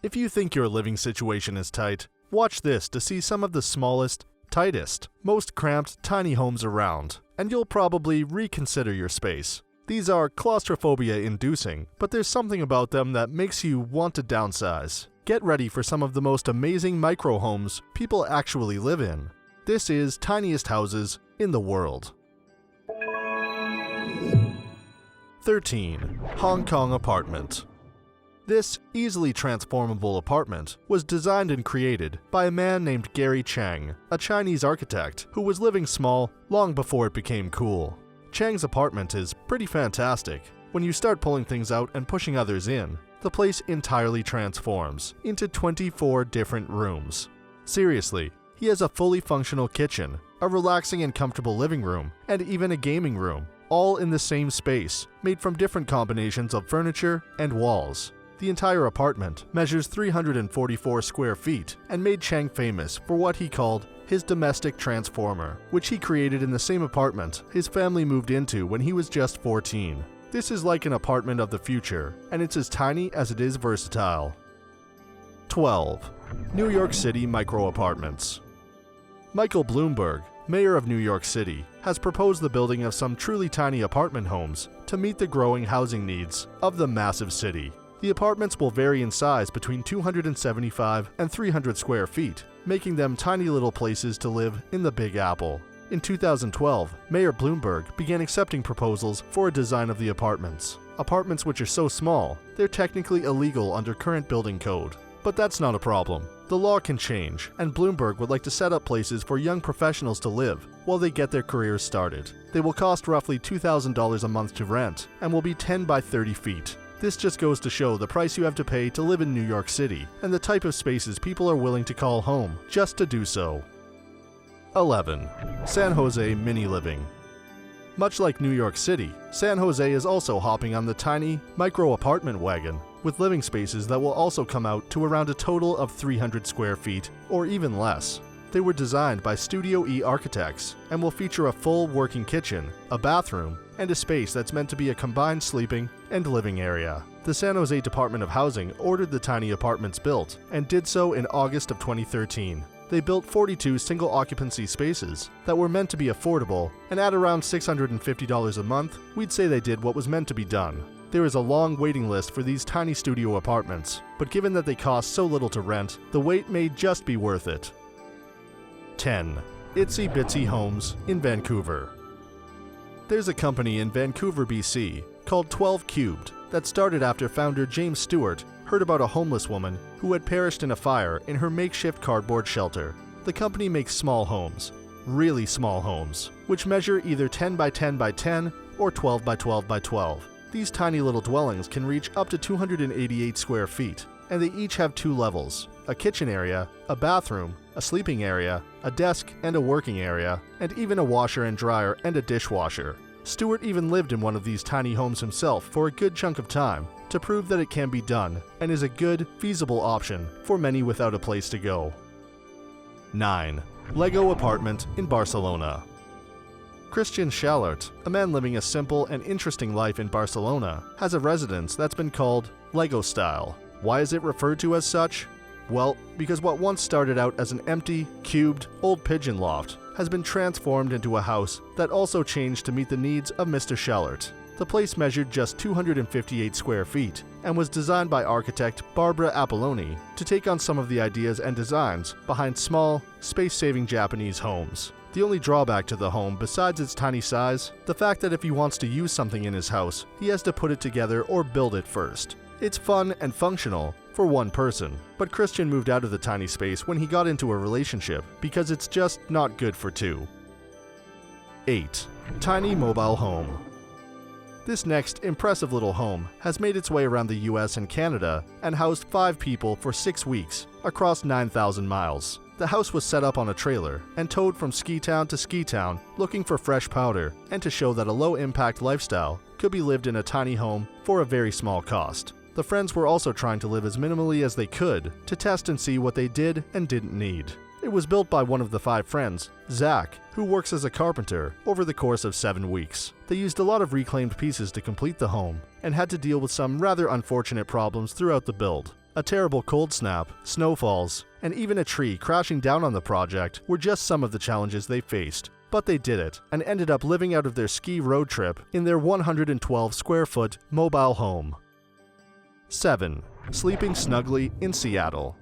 If you think your living situation is tight, watch this to see some of the smallest, tightest, most cramped tiny homes around, and you'll probably reconsider your space. These are claustrophobia-inducing, but there's something about them that makes you want to downsize. Get ready for some of the most amazing micro homes people actually live in. This is Tiniest Houses in the World. 13. Hong Kong Apartment. This easily transformable apartment was designed and created by a man named Gary Cheng, a Chinese architect who was living small long before it became cool. Cheng's apartment is pretty fantastic. When you start pulling things out and pushing others in, the place entirely transforms into 24 different rooms. Seriously, he has a fully functional kitchen, a relaxing and comfortable living room, and even a gaming room, all in the same space, made from different combinations of furniture and walls. The entire apartment measures 344 square feet and made Cheng famous for what he called his domestic transformer, which he created in the same apartment his family moved into when he was just 14. This is like an apartment of the future, and it's as tiny as it is versatile. 12. New York City Micro Apartments. Michael Bloomberg, mayor of New York City, has proposed the building of some truly tiny apartment homes to meet the growing housing needs of the massive city. The apartments will vary in size between 275 and 300 square feet, making them tiny little places to live in the Big Apple. In 2012, Mayor Bloomberg began accepting proposals for a design of the apartments. Apartments which are so small, they're technically illegal under current building code. But that's not a problem. The law can change, and Bloomberg would like to set up places for young professionals to live while they get their careers started. They will cost roughly $2,000 a month to rent, and will be 10 by 30 feet. This just goes to show the price you have to pay to live in New York City, and the type of spaces people are willing to call home just to do so. 11. San Jose Mini Living. Much like New York City, San Jose is also hopping on the tiny, micro apartment wagon, with living spaces that will also come out to around a total of 300 square feet, or even less. They were designed by Studio E architects, and will feature a full working kitchen, a bathroom, and a space that's meant to be a combined sleeping and living area. The San Jose Department of Housing ordered the tiny apartments built, and did so in August of 2013. They built 42 single occupancy spaces that were meant to be affordable, and at around $650 a month, we'd say they did what was meant to be done. There is a long waiting list for these tiny studio apartments, but given that they cost so little to rent, the wait may just be worth it. 10. Itsy Bitsy Homes in Vancouver. There's a company in Vancouver, BC called 12 Cubed that started after founder James Stewart heard about a homeless woman who had perished in a fire in her makeshift cardboard shelter. The company makes small homes, really small homes, which measure either 10 by 10 by 10 or 12 by 12 by 12. These tiny little dwellings can reach up to 288 square feet, and they each have 2 levels, a kitchen area, a bathroom, a sleeping area, a desk and a working area, and even a washer and dryer and a dishwasher. Stewart even lived in one of these tiny homes himself for a good chunk of time to prove that it can be done, and is a good, feasible option for many without a place to go. 9. Lego Apartment in Barcelona. Christian Schallert, a man living a simple and interesting life in Barcelona, has a residence that's been called Lego Style. Why is it referred to as such? Well, because what once started out as an empty, cubed, old pigeon loft has been transformed into a house that also changed to meet the needs of Mr. Schallert. The place measured just 258 square feet and was designed by architect Barbara Apolloni to take on some of the ideas and designs behind small, space-saving Japanese homes. The only drawback to the home, besides its tiny size, the fact that if he wants to use something in his house, he has to put it together or build it first. It's fun and functional for one person, but Christian moved out of the tiny space when he got into a relationship because it's just not good for 2. 8. Tiny Mobile Home. This next impressive little home has made its way around the US and Canada and housed 5 people for 6 weeks across 9,000 miles. The house was set up on a trailer and towed from ski town to ski town looking for fresh powder and to show that a low-impact lifestyle could be lived in a tiny home for a very small cost. The friends were also trying to live as minimally as they could to test and see what they did and didn't need. It was built by one of the 5 friends, Zach, who works as a carpenter, over the course of 7 weeks. They used a lot of reclaimed pieces to complete the home, and had to deal with some rather unfortunate problems throughout the build. A terrible cold snap, snowfalls, and even a tree crashing down on the project were just some of the challenges they faced. But they did it, and ended up living out of their ski road trip in their 112 square foot mobile home. 7. Sleeping snugly in Seattle.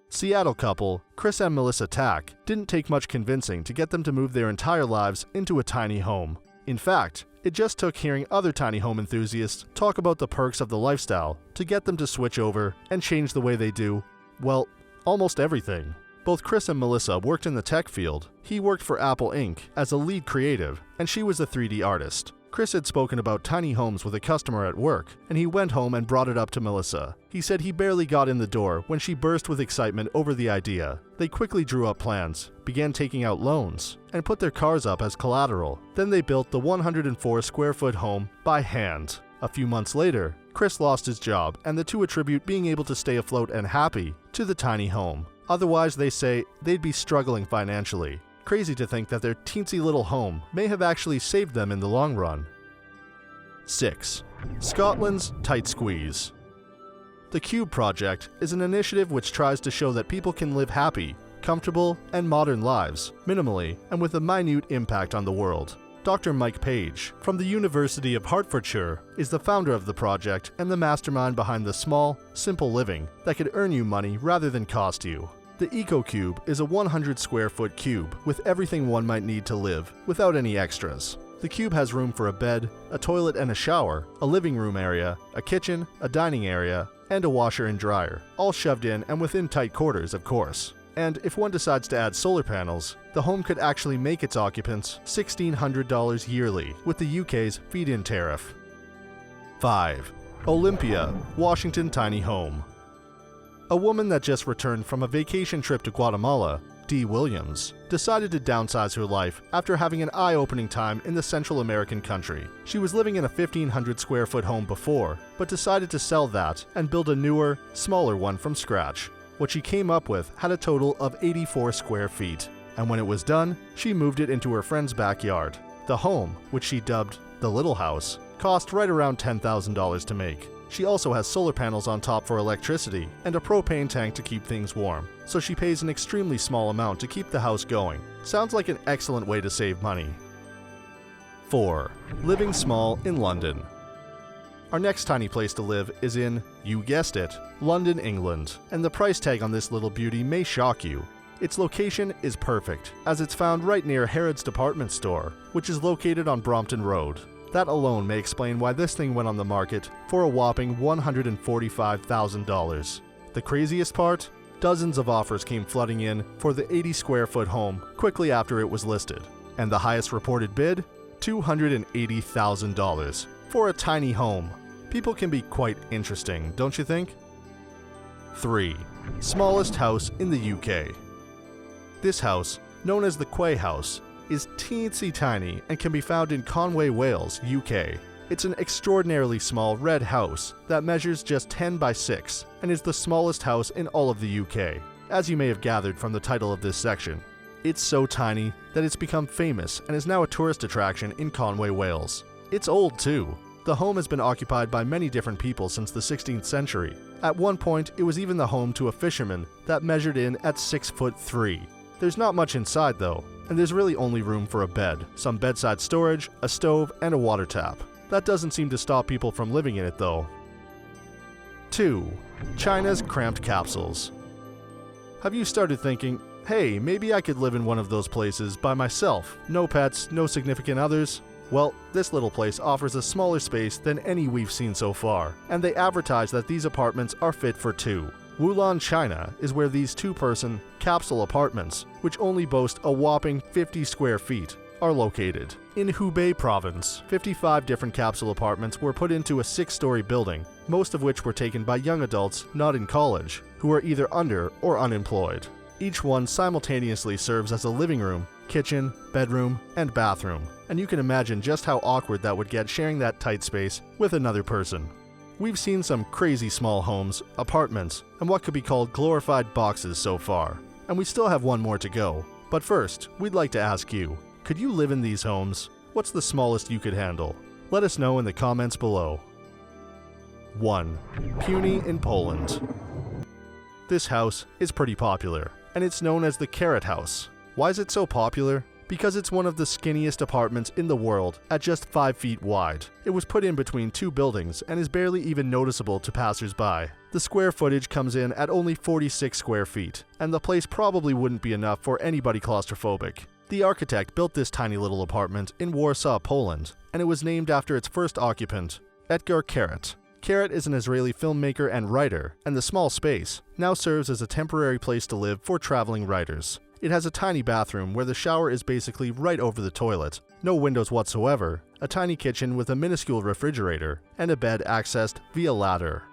Seattle couple Chris and Melissa Tack didn't take much convincing to get them to move their entire lives into a tiny home. In fact, it just took hearing other tiny home enthusiasts talk about the perks of the lifestyle to get them to switch over and change the way they do, well, almost everything. Both Chris and Melissa worked in the tech field. He worked for Apple Inc. as a lead creative, and she was a 3D artist. Chris had spoken about tiny homes with a customer at work, and he went home and brought it up to Melissa. He said he barely got in the door when she burst with excitement over the idea. They quickly drew up plans, began taking out loans, and put their cars up as collateral. Then they built the 104 square foot home by hand. A few months later, Chris lost his job, and the two attribute being able to stay afloat and happy to the tiny home. Otherwise, they say, they'd be struggling financially. Crazy to think that their teensy little home may have actually saved them in the long run. 6. Scotland's Tight Squeeze. The Cube project is an initiative which tries to show that people can live happy, comfortable, and modern lives, minimally and with a minute impact on the world. Dr. Mike Page, from the University of Hertfordshire, is the founder of the project and the mastermind behind the small, simple living that could earn you money rather than cost you. The Ecocube is a 100 square foot cube with everything one might need to live, without any extras. The cube has room for a bed, a toilet and a shower, a living room area, a kitchen, a dining area, and a washer and dryer, all shoved in and within tight quarters, of course. And if one decides to add solar panels, the home could actually make its occupants $1,600 yearly with the UK's feed-in tariff. 5. Olympia, Washington tiny home. A woman that just returned from a vacation trip to Guatemala, Dee Williams, decided to downsize her life after having an eye-opening time in the Central American country. She was living in a 1,500 square foot home before, but decided to sell that and build a newer, smaller one from scratch. What she came up with had a total of 84 square feet, and when it was done, she moved it into her friend's backyard. The home, which she dubbed the Little House, cost right around $10,000 to make. She also has solar panels on top for electricity and a propane tank to keep things warm, so she pays an extremely small amount to keep the house going. Sounds like an excellent way to save money. 4. Living small in London. Our next tiny place to live is in, you guessed it, London, England, and the price tag on this little beauty may shock you. Its location is perfect, as it's found right near Harrods department store, which is located on Brompton Road. That alone may explain why this thing went on the market for a whopping $145,000. The craziest part? Dozens of offers came flooding in for the 80 square foot home quickly after it was listed. And the highest reported bid? $280,000 for a tiny home. People can be quite interesting, don't you think? 3. Smallest house in the UK. This house, known as the Quay House, is teensy tiny and can be found in Conway, Wales, UK. It's an extraordinarily small red house that measures just 10 by 6 and is the smallest house in all of the UK, as you may have gathered from the title of this section. It's so tiny that it's become famous and is now a tourist attraction in Conway, Wales. It's old too. The home has been occupied by many different people since the 16th century. At one point, it was even the home to a fisherman that measured in at 6'3". There's not much inside though, and there's really only room for a bed, some bedside storage, a stove, and a water tap. That doesn't seem to stop people from living in it though. 2. China's cramped capsules. Have you started thinking, hey, maybe I could live in one of those places by myself, no pets, no significant others? Well, this little place offers a smaller space than any we've seen so far, and they advertise that these apartments are fit for two. Wulan, China is where these two-person capsule apartments, which only boast a whopping 50 square feet, are located. In Hubei province, 55 different capsule apartments were put into a 6-story building, most of which were taken by young adults not in college, who are either under or unemployed. Each one simultaneously serves as a living room, kitchen, bedroom, and bathroom, and you can imagine just how awkward that would get sharing that tight space with another person. We've seen some crazy small homes, apartments, and what could be called glorified boxes so far, and we still have one more to go. But first, we'd like to ask you, could you live in these homes? What's the smallest you could handle? Let us know in the comments below. 1. Puny in Poland. This house is pretty popular, and it's known as the Carrot House. Why is it so popular? Because it's one of the skinniest apartments in the world at just 5 feet wide. It was put in between 2 buildings and is barely even noticeable to passers-by. The square footage comes in at only 46 square feet, and the place probably wouldn't be enough for anybody claustrophobic. The architect built this tiny little apartment in Warsaw, Poland, and it was named after its first occupant, Edgar Carrot. Carrot is an Israeli filmmaker and writer, and the small space now serves as a temporary place to live for traveling writers. It has a tiny bathroom where the shower is basically right over the toilet, no windows whatsoever, a tiny kitchen with a minuscule refrigerator, and a bed accessed via ladder.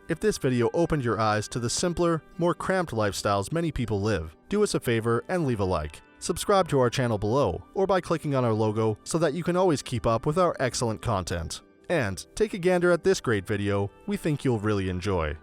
If this video opened your eyes to the simpler, more cramped lifestyles many people live, do us a favor and leave a like. Subscribe to our channel below, or by clicking on our logo so that you can always keep up with our excellent content. And take a gander at this great video we think you'll really enjoy.